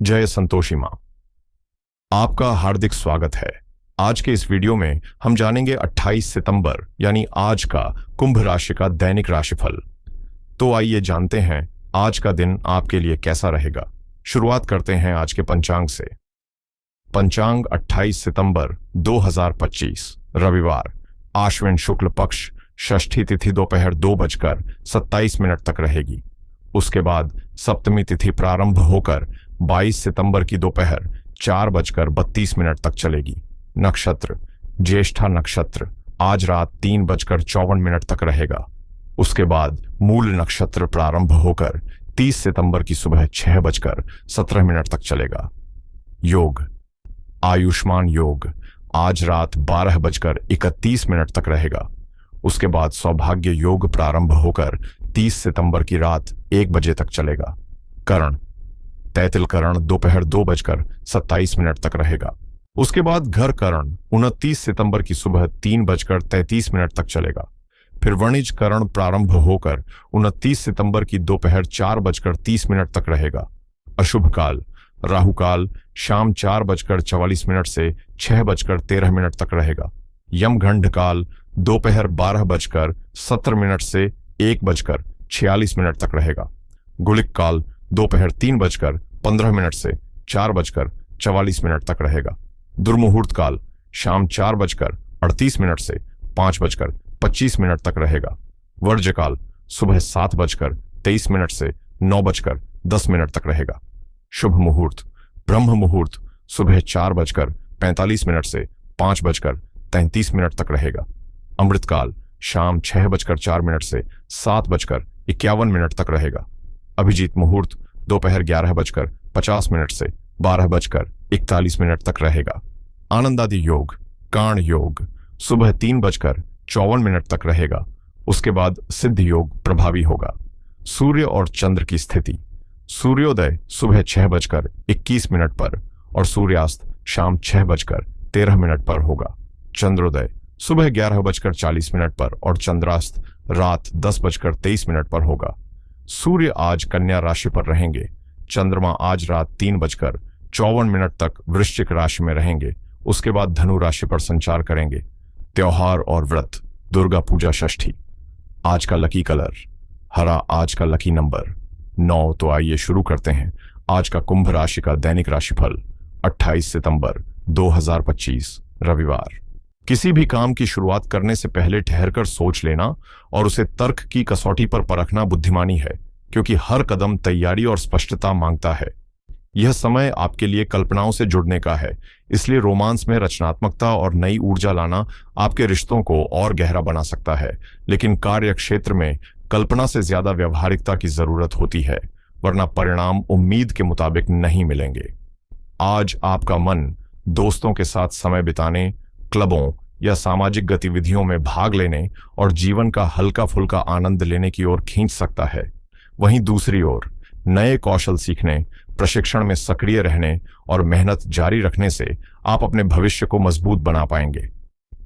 जय संतोषी माँ। आपका हार्दिक स्वागत है। आज के इस वीडियो में हम जानेंगे 28 सितंबर यानी आज का कुंभ राशि का दैनिक राशिफल। तो आइए जानते हैं आज का दिन आपके लिए कैसा रहेगा। शुरुआत करते हैं आज के पंचांग से। पंचांग 28 सितंबर 2025 रविवार, आश्विन शुक्ल पक्ष, षष्ठी तिथि दोपहर 2:27 तक रहेगी। उसके बाद सप्तमी तिथि प्रारंभ होकर 22 सितंबर की दोपहर 4:32 तक चलेगी। नक्षत्र ज्येष्ठा नक्षत्र आज रात 3:54 तक रहेगा। उसके बाद मूल नक्षत्र प्रारंभ होकर 30 सितंबर की सुबह 6:17 तक चलेगा। योग आयुष्मान योग आज रात 12:31 तक रहेगा। उसके बाद सौभाग्य योग प्रारंभ होकर 30 सितंबर की रात 1 बजे तक चलेगा। करण तैतिल करण दोपहर 2:27 तक रहेगा। उसके बाद घर करण 29 सितंबर की सुबह 3:33 तक चलेगा। फिर वणिज करण प्रारंभ होकर 29 सितंबर की दोपहर 4:30 तक रहेगा। अशुभ काल राहु काल शाम 4:44 से 6:13 तक रहेगा। यमगंड काल दोपहर 12:17 से 1:46 तक रहेगा। गुलिक काल दोपहर 3:15 से 4:44 तक रहेगा। दुर्मुहूर्त काल शाम 4:38 से 5:25 तक रहेगा। वर्ज्य काल सुबह 7:23 से 9:10 तक रहेगा। शुभ मुहूर्त ब्रह्म मुहूर्त सुबह 4:45 से 5:33 तक रहेगा। अमृतकाल शाम 6:04 से 7:51 तक रहेगा। अभिजीत मुहूर्त दोपहर 11:50 से 12:41 तक रहेगा। आनंदादि योग काण योग सुबह 3:54 तक रहेगा। उसके बाद सिद्ध योग प्रभावी होगा। सूर्य और चंद्र की स्थिति सूर्योदय सुबह 6:21 पर और सूर्यास्त शाम 6:13 पर होगा। चंद्रोदय सुबह 11:40 पर और चंद्रास्त रात 10:23 पर होगा। सूर्य आज कन्या राशि पर रहेंगे। चंद्रमा आज रात 3:54 तक वृश्चिक राशि में रहेंगे। उसके बाद धनु राशि पर संचार करेंगे। त्योहार और व्रत दुर्गा पूजा षष्ठी। आज का लकी कलर हरा, आज का लकी नंबर 9। तो आइए शुरू करते हैं आज का कुंभ राशि का दैनिक राशिफल 28 सितंबर 2025 रविवार। किसी भी काम की शुरुआत करने से पहले ठहरकर सोच लेना और उसे तर्क की कसौटी पर परखना बुद्धिमानी है, क्योंकि हर कदम तैयारी और स्पष्टता मांगता है। यह समय आपके लिए कल्पनाओं से जुड़ने का है, इसलिए रोमांस में रचनात्मकता और नई ऊर्जा लाना आपके रिश्तों को और गहरा बना सकता है। लेकिन कार्य क्षेत्र में कल्पना से ज्यादा व्यवहारिकता की जरूरत होती है, वरना परिणाम उम्मीद के मुताबिक नहीं मिलेंगे। आज आपका मन दोस्तों के साथ समय बिताने, क्लबों या सामाजिक गतिविधियों में भाग लेने और जीवन का हल्का फुल्का आनंद लेने की ओर खींच सकता है। वहीं दूसरी ओर नए कौशल सीखने, प्रशिक्षण में सक्रिय रहने और मेहनत जारी रखने से आप अपने भविष्य को मजबूत बना पाएंगे।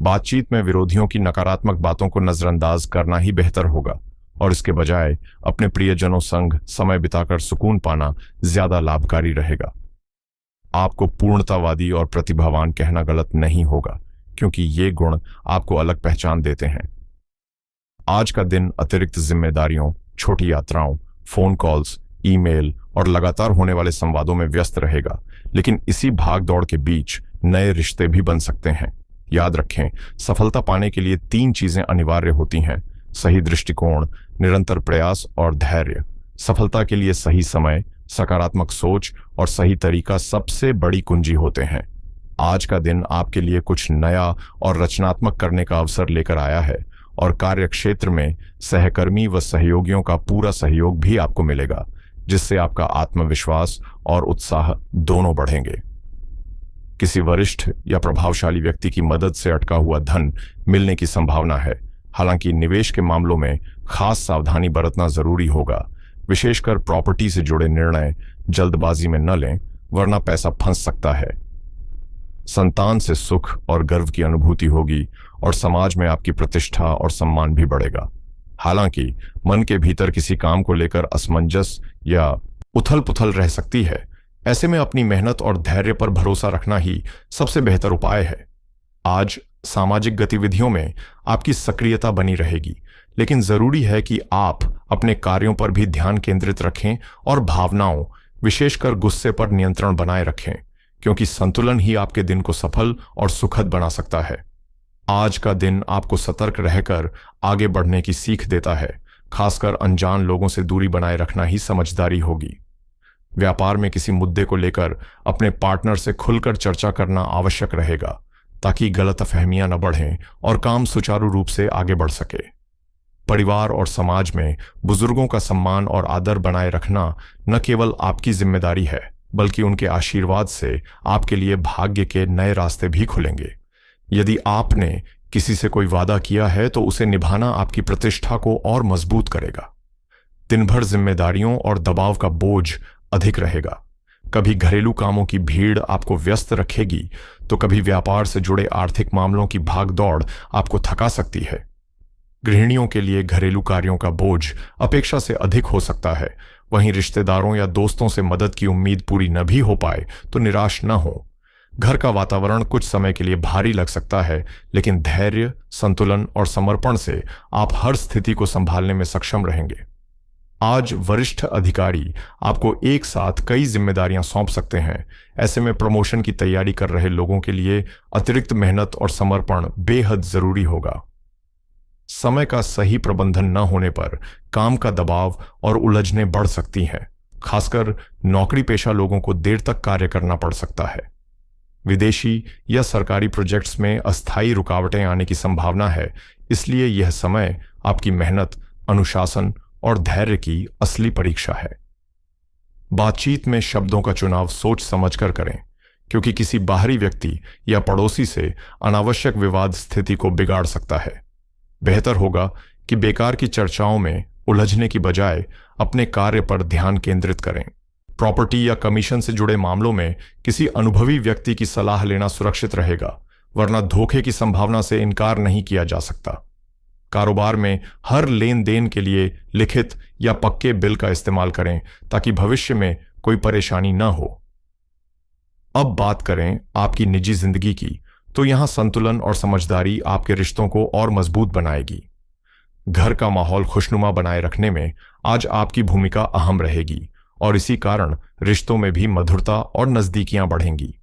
बातचीत में विरोधियों की नकारात्मक बातों को नजरअंदाज करना ही बेहतर होगा और इसके बजाय अपने प्रियजनों संग समय बिताकर सुकून पाना ज्यादा लाभकारी रहेगा। आपको पूर्णतावादी और प्रतिभावान कहना गलत नहीं होगा, क्योंकि ये गुण आपको अलग पहचान देते हैं। आज का दिन अतिरिक्त जिम्मेदारियों, छोटी यात्राओं, फोन कॉल्स, ईमेल और लगातार होने वाले संवादों में व्यस्त रहेगा, लेकिन इसी भागदौड़ के बीच नए रिश्ते भी बन सकते हैं। याद रखें, सफलता पाने के लिए 3 चीजें अनिवार्य होती हैं: सही दृष्टिकोण, निरंतर प्रयास और धैर्य। सफलता के लिए सही समय, सकारात्मक सोच और सही तरीका सबसे बड़ी कुंजी होते हैं। आज का दिन आपके लिए कुछ नया और रचनात्मक करने का अवसर लेकर आया है और कार्य क्षेत्र में सहकर्मी व सहयोगियों का पूरा सहयोग भी आपको मिलेगा, जिससे आपका आत्मविश्वास और उत्साह दोनों बढ़ेंगे। किसी वरिष्ठ या प्रभावशाली व्यक्ति की मदद से अटका हुआ धन मिलने की संभावना है। हालांकि निवेश के मामलों में खास सावधानी बरतना जरूरी होगा। विशेषकर प्रॉपर्टी से जुड़े निर्णय जल्दबाजी में न लें, वरना पैसा फंस सकता है। संतान से सुख और गर्व की अनुभूति होगी और समाज में आपकी प्रतिष्ठा और सम्मान भी बढ़ेगा। हालांकि मन के भीतर किसी काम को लेकर असमंजस या उथल पुथल रह सकती है, ऐसे में अपनी मेहनत और धैर्य पर भरोसा रखना ही सबसे बेहतर उपाय है। आज सामाजिक गतिविधियों में आपकी सक्रियता बनी रहेगी, लेकिन जरूरी है कि आप अपने कार्यों पर भी ध्यान केंद्रित रखें और भावनाओं, विशेषकर गुस्से पर नियंत्रण बनाए रखें, क्योंकि संतुलन ही आपके दिन को सफल और सुखद बना सकता है। आज का दिन आपको सतर्क रहकर आगे बढ़ने की सीख देता है। खासकर अनजान लोगों से दूरी बनाए रखना ही समझदारी होगी। व्यापार में किसी मुद्दे को लेकर अपने पार्टनर से खुलकर चर्चा करना आवश्यक रहेगा, ताकि गलतफहमियां न बढ़ें और काम सुचारू रूप से आगे बढ़ सके। परिवार और समाज में बुजुर्गों का सम्मान और आदर बनाए रखना न केवल आपकी जिम्मेदारी है, बल्कि उनके आशीर्वाद से आपके लिए भाग्य के नए रास्ते भी खुलेंगे। यदि आपने किसी से कोई वादा किया है तो उसे निभाना आपकी प्रतिष्ठा को और मजबूत करेगा। दिन भर जिम्मेदारियों और दबाव का बोझ अधिक रहेगा। कभी घरेलू कामों की भीड़ आपको व्यस्त रखेगी, तो कभी व्यापार से जुड़े आर्थिक मामलों की भागदौड़ आपको थका सकती है। गृहिणियों के लिए घरेलू कार्यों का बोझ अपेक्षा से अधिक हो सकता है। वहीं रिश्तेदारों या दोस्तों से मदद की उम्मीद पूरी न भी हो पाए तो निराश न हो। घर का वातावरण कुछ समय के लिए भारी लग सकता है, लेकिन धैर्य, संतुलन और समर्पण से आप हर स्थिति को संभालने में सक्षम रहेंगे। आज वरिष्ठ अधिकारी आपको एक साथ कई जिम्मेदारियां सौंप सकते हैं। ऐसे में प्रमोशन की तैयारी कर रहे लोगों के लिए अतिरिक्त मेहनत और समर्पण बेहद जरूरी होगा। समय का सही प्रबंधन न होने पर काम का दबाव और उलझनें बढ़ सकती हैं। खासकर नौकरी पेशा लोगों को देर तक कार्य करना पड़ सकता है। विदेशी या सरकारी प्रोजेक्ट्स में अस्थायी रुकावटें आने की संभावना है, इसलिए यह समय आपकी मेहनत, अनुशासन और धैर्य की असली परीक्षा है। बातचीत में शब्दों का चुनाव सोच समझकर करें, क्योंकि किसी बाहरी व्यक्ति या पड़ोसी से अनावश्यक विवाद स्थिति को बिगाड़ सकता है। बेहतर होगा कि बेकार की चर्चाओं में उलझने की बजाय अपने कार्य पर ध्यान केंद्रित करें। प्रॉपर्टी या कमीशन से जुड़े मामलों में किसी अनुभवी व्यक्ति की सलाह लेना सुरक्षित रहेगा, वरना धोखे की संभावना से इनकार नहीं किया जा सकता। कारोबार में हर लेन देन के लिए लिखित या पक्के बिल का इस्तेमाल करें, ताकि भविष्य में कोई परेशानी न हो। अब बात करें आपकी निजी जिंदगी की, तो यहां संतुलन और समझदारी आपके रिश्तों को और मजबूत बनाएगी। घर का माहौल खुशनुमा बनाए रखने में आज आपकी भूमिका अहम रहेगी, और इसी कारण रिश्तों में भी मधुरता और नजदीकियां बढ़ेंगी।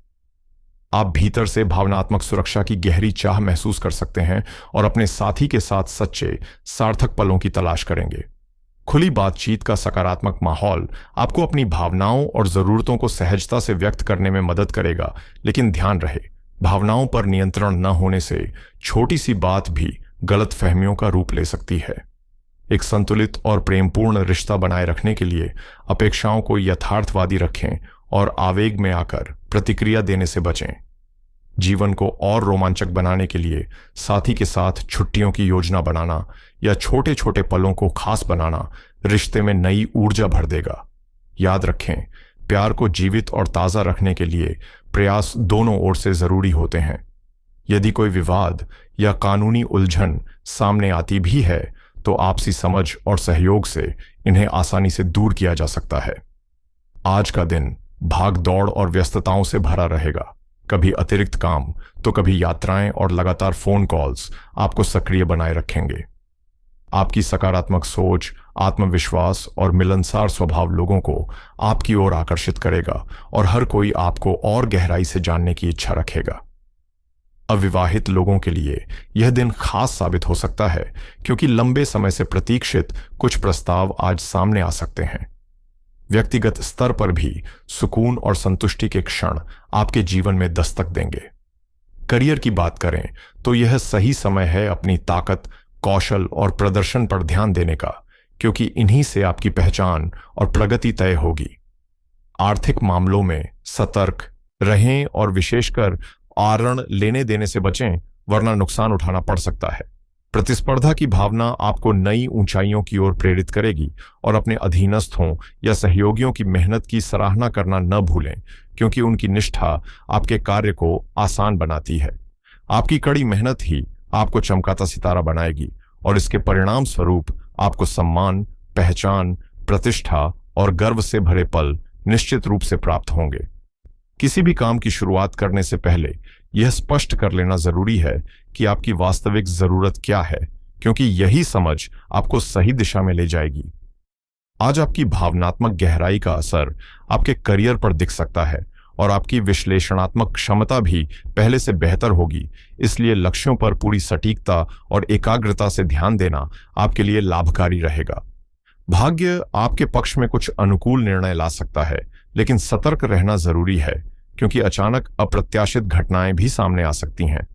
आप भीतर से भावनात्मक सुरक्षा की गहरी चाह महसूस कर सकते हैं और अपने साथी के साथ सच्चे, सार्थक पलों की तलाश करेंगे। खुली बातचीत का सकारात्मक माहौल आपको अपनी भावनाओं और जरूरतों को सहजता से व्यक्त करने में मदद करेगा, लेकिन ध्यान रहे, भावनाओं पर नियंत्रण न होने से छोटी सी बात भी गलत फहमियों का रूप ले सकती है। एक संतुलित और प्रेमपूर्ण रिश्ता बनाए रखने के लिए अपेक्षाओं को यथार्थवादी रखें और आवेग में आकर प्रतिक्रिया देने से बचें। जीवन को और रोमांचक बनाने के लिए साथी के साथ छुट्टियों की योजना बनाना या छोटे छोटे पलों को खास बनाना रिश्ते में नई ऊर्जा भर देगा। याद रखें, प्यार को जीवित और ताज़ा रखने के लिए प्रयास दोनों ओर से जरूरी होते हैं। यदि कोई विवाद या कानूनी उलझन सामने आती भी है, तो आपसी समझ और सहयोग से इन्हें आसानी से दूर किया जा सकता है। आज का दिन भाग दौड़ और व्यस्तताओं से भरा रहेगा। कभी अतिरिक्त काम तो कभी यात्राएं और लगातार फोन कॉल्स आपको सक्रिय बनाए रखेंगे। आपकी सकारात्मक सोच, आत्मविश्वास और मिलनसार स्वभाव लोगों को आपकी ओर आकर्षित करेगा और हर कोई आपको और गहराई से जानने की इच्छा रखेगा। अविवाहित लोगों के लिए यह दिन खास साबित हो सकता है, क्योंकि लंबे समय से प्रतीक्षित कुछ प्रस्ताव आज सामने आ सकते हैं। व्यक्तिगत स्तर पर भी सुकून और संतुष्टि के क्षण आपके जीवन में दस्तक देंगे। करियर की बात करें तो यह सही समय है अपनी ताकत, कौशल और प्रदर्शन पर ध्यान देने का, क्योंकि इन्हीं से आपकी पहचान और प्रगति तय होगी। आर्थिक मामलों में सतर्क रहें और विशेषकर आरण लेने देने से बचें, वरना नुकसान उठाना पड़ सकता है। प्रतिस्पर्धा की भावना आपको नई ऊंचाइयों की ओर प्रेरित करेगी, और अपने अधीनस्थों या सहयोगियों की मेहनत की सराहना करना न भूलें, क्योंकि उनकी निष्ठा आपके कार्य को आसान बनाती है। आपकी कड़ी मेहनत ही आपको चमकाता सितारा बनाएगी, और इसके परिणाम स्वरूप आपको सम्मान, पहचान, प्रतिष्ठा और गर्व से भरे पल निश्चित रूप से प्राप्त होंगे। किसी भी काम की शुरुआत करने से पहले यह स्पष्ट कर लेना जरूरी है कि आपकी वास्तविक जरूरत क्या है, क्योंकि यही समझ आपको सही दिशा में ले जाएगी। आज आपकी भावनात्मक गहराई का असर आपके करियर पर दिख सकता है और आपकी विश्लेषणात्मक क्षमता भी पहले से बेहतर होगी। इसलिए लक्ष्यों पर पूरी सटीकता और एकाग्रता से ध्यान देना आपके लिए लाभकारी रहेगा। भाग्य आपके पक्ष में कुछ अनुकूल निर्णय ला सकता है, लेकिन सतर्क रहना जरूरी है, क्योंकि अचानक अप्रत्याशित घटनाएं भी सामने आ सकती हैं।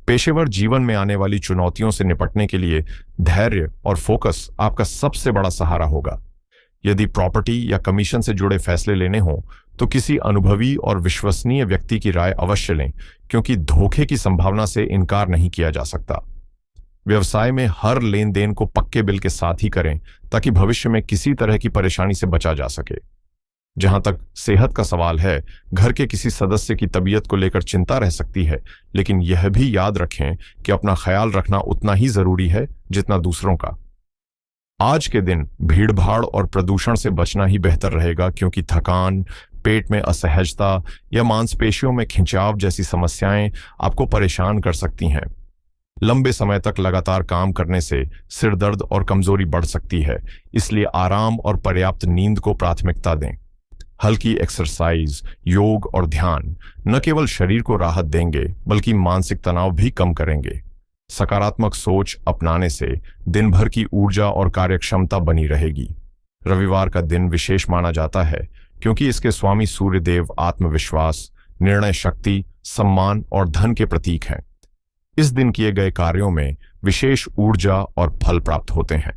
पेशेवर जीवन में आने वाली चुनौतियों से निपटने के लिए धैर्य और फोकस आपका सबसे बड़ा सहारा होगा। यदि प्रॉपर्टी या कमीशन से जुड़े फैसले लेने हों तो किसी अनुभवी और विश्वसनीय व्यक्ति की राय अवश्य लें, क्योंकि धोखे की संभावना से इनकार नहीं किया जा सकता। व्यवसाय में हर लेन देन को पक्के बिल के साथ ही करें, ताकि भविष्य में किसी तरह की परेशानी से बचा जा सके। जहां तक सेहत का सवाल है, घर के किसी सदस्य की तबीयत को लेकर चिंता रह सकती है, लेकिन यह भी याद रखें कि अपना ख्याल रखना उतना ही जरूरी है जितना दूसरों का। आज के दिन भीड़भाड़ और प्रदूषण से बचना ही बेहतर रहेगा, क्योंकि थकान, पेट में असहजता या मांसपेशियों में खिंचाव जैसी समस्याएं आपको परेशान कर सकती हैं। लंबे समय तक लगातार काम करने से सिर दर्द और कमजोरी बढ़ सकती है, इसलिए आराम और पर्याप्त नींद को प्राथमिकता दें। हल्की एक्सरसाइज, योग और ध्यान न केवल शरीर को राहत देंगे, बल्कि मानसिक तनाव भी कम करेंगे। सकारात्मक सोच अपनाने से दिन भर की ऊर्जा और कार्यक्षमता बनी रहेगी। रविवार का दिन विशेष माना जाता है, क्योंकि इसके स्वामी सूर्यदेव आत्मविश्वास, निर्णय शक्ति, सम्मान और धन के प्रतीक हैं। इस दिन किए गए कार्यों में विशेष ऊर्जा और फल प्राप्त होते हैं।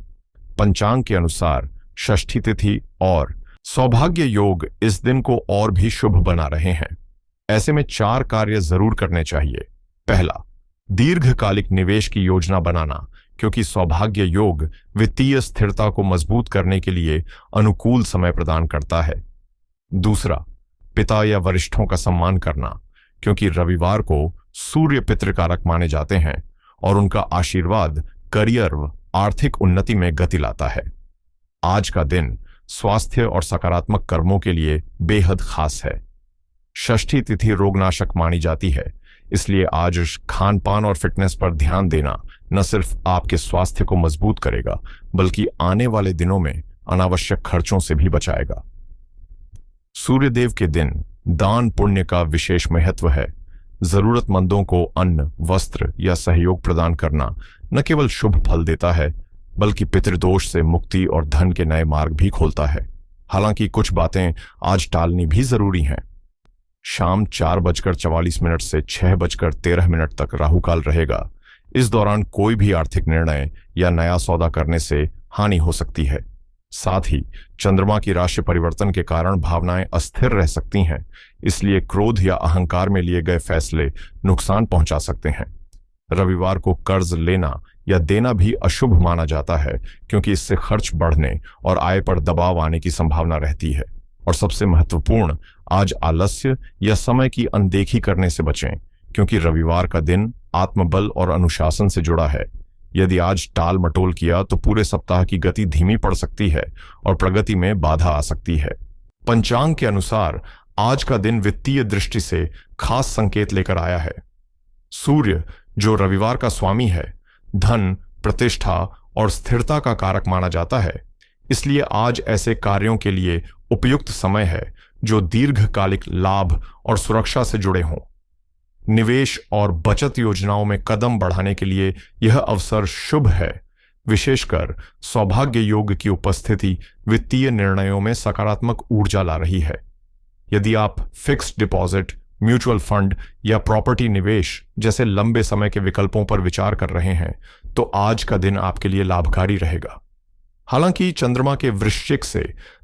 पंचांग के अनुसार षष्ठी तिथि और सौभाग्य योग इस दिन को और भी शुभ बना रहे हैं। ऐसे में 4 कार्य जरूर करने चाहिए। पहला, दीर्घकालिक निवेश की योजना बनाना, क्योंकि सौभाग्य योग वित्तीय स्थिरता को मजबूत करने के लिए अनुकूल समय प्रदान करता है। दूसरा, पिता या वरिष्ठों का सम्मान करना, क्योंकि रविवार को सूर्य पितृकारक माने जाते हैं और उनका आशीर्वाद करियर व आर्थिक उन्नति में गति लाता है। आज का दिन स्वास्थ्य और सकारात्मक कर्मों के लिए बेहद खास है। षष्ठी तिथि रोगनाशक मानी जाती है, इसलिए आज खान पान और फिटनेस पर ध्यान देना न सिर्फ आपके स्वास्थ्य को मजबूत करेगा, बल्कि आने वाले दिनों में अनावश्यक खर्चों से भी बचाएगा। सूर्यदेव के दिन दान पुण्य का विशेष महत्व है। जरूरतमंदों को अन्न, वस्त्र या सहयोग प्रदान करना न केवल शुभ फल देता है, बल्कि पितृदोष से मुक्ति और धन के नए मार्ग भी खोलता है। हालांकि कुछ बातें आज टालनी भी जरूरी हैं। शाम 4:44 से 6:13 तक राहुकाल रहेगा। इस दौरान कोई भी आर्थिक निर्णय या नया सौदा करने से हानि हो सकती है। साथ ही चंद्रमा की राशि परिवर्तन के कारण भावनाएं अस्थिर रह सकती हैं, इसलिए क्रोध या अहंकार में लिए गए फैसले नुकसान पहुंचा सकते हैं। रविवार को कर्ज लेना या देना भी अशुभ माना जाता है, क्योंकि इससे खर्च बढ़ने और आय पर दबाव आने की संभावना रहती है। और सबसे महत्वपूर्ण, आज आलस्य या समय की अनदेखी करने से बचें, क्योंकि रविवार का दिन आत्मबल और अनुशासन से जुड़ा है। यदि आज टाल मटोल किया तो पूरे सप्ताह की गति धीमी पड़ सकती है और प्रगति में बाधा आ सकती है। पंचांग के अनुसार आज का दिन वित्तीय दृष्टि से खास संकेत लेकर आया है। सूर्य, जो रविवार का स्वामी है, धन, प्रतिष्ठा और स्थिरता का कारक माना जाता है, इसलिए आज ऐसे कार्यों के लिए उपयुक्त समय है जो दीर्घकालिक लाभ और सुरक्षा से जुड़े हों। निवेश और बचत योजनाओं में कदम बढ़ाने के लिए यह अवसर शुभ है। विशेषकर सौभाग्य योग की उपस्थिति वित्तीय निर्णयों में सकारात्मक ऊर्जा ला रही है। यदि आप फिक्स्ड डिपॉजिट, म्यूचुअल फंड या प्रॉपर्टी निवेश जैसे लंबे समय के विकल्पों पर विचार कर रहे हैं, तो आज का दिन आपके लिए लाभकारी रहेगा। हालांकि चंद्रमा के वृश्चिक से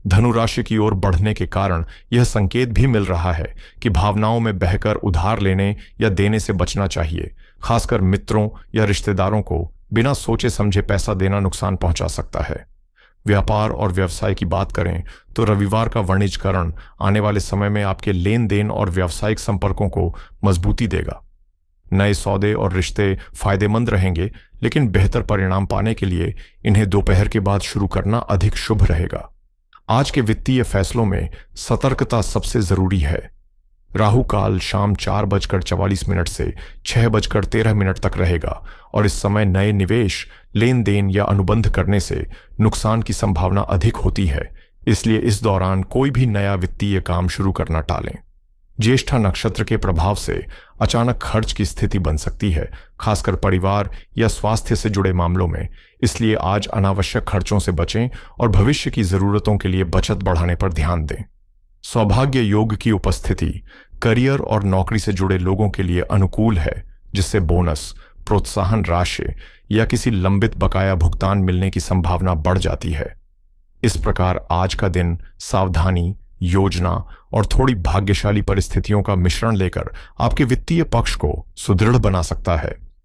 धनु राशि की ओर बढ़ने के कारण यह संकेत भी मिल रहा है कि भावनाओं में बहकर उधार लेने या देने से बचना चाहिए। खासकर मित्रों या रिश्तेदारों को बिना सोचे समझे पैसा देना नुकसान पहुंचा सकता है। व्यापार और व्यवसाय की बात करें तो रविवार का वाणिज्यकरण आने वाले समय में आपके लेन देन और व्यावसायिक संपर्कों को मजबूती देगा। नए सौदे और रिश्ते फायदेमंद रहेंगे, लेकिन बेहतर परिणाम पाने के लिए इन्हें दोपहर के बाद शुरू करना अधिक शुभ रहेगा। आज के वित्तीय फैसलों में सतर्कता सबसे जरूरी है। राहु काल शाम 4:44 से 6:13 तक रहेगा और इस समय नए निवेश, लेन देन या अनुबंध करने से नुकसान की संभावना अधिक होती है, इसलिए इस दौरान कोई भी नया वित्तीय काम शुरू करना टालें। ज्येष्ठा नक्षत्र के प्रभाव से अचानक खर्च की स्थिति बन सकती है, खासकर परिवार या स्वास्थ्य से जुड़े मामलों में, इसलिए आज अनावश्यक खर्चों से बचें और भविष्य की जरूरतों के लिए बचत बढ़ाने पर ध्यान दें। सौभाग्य योग की उपस्थिति करियर और नौकरी से जुड़े लोगों के लिए अनुकूल है, जिससे बोनस, प्रोत्साहन राशि या किसी लंबित बकाया भुगतान मिलने की संभावना बढ़ जाती है। इस प्रकार आज का दिन सावधानी, योजना और थोड़ी भाग्यशाली परिस्थितियों का मिश्रण लेकर आपके वित्तीय पक्ष को सुदृढ़ बना सकता है।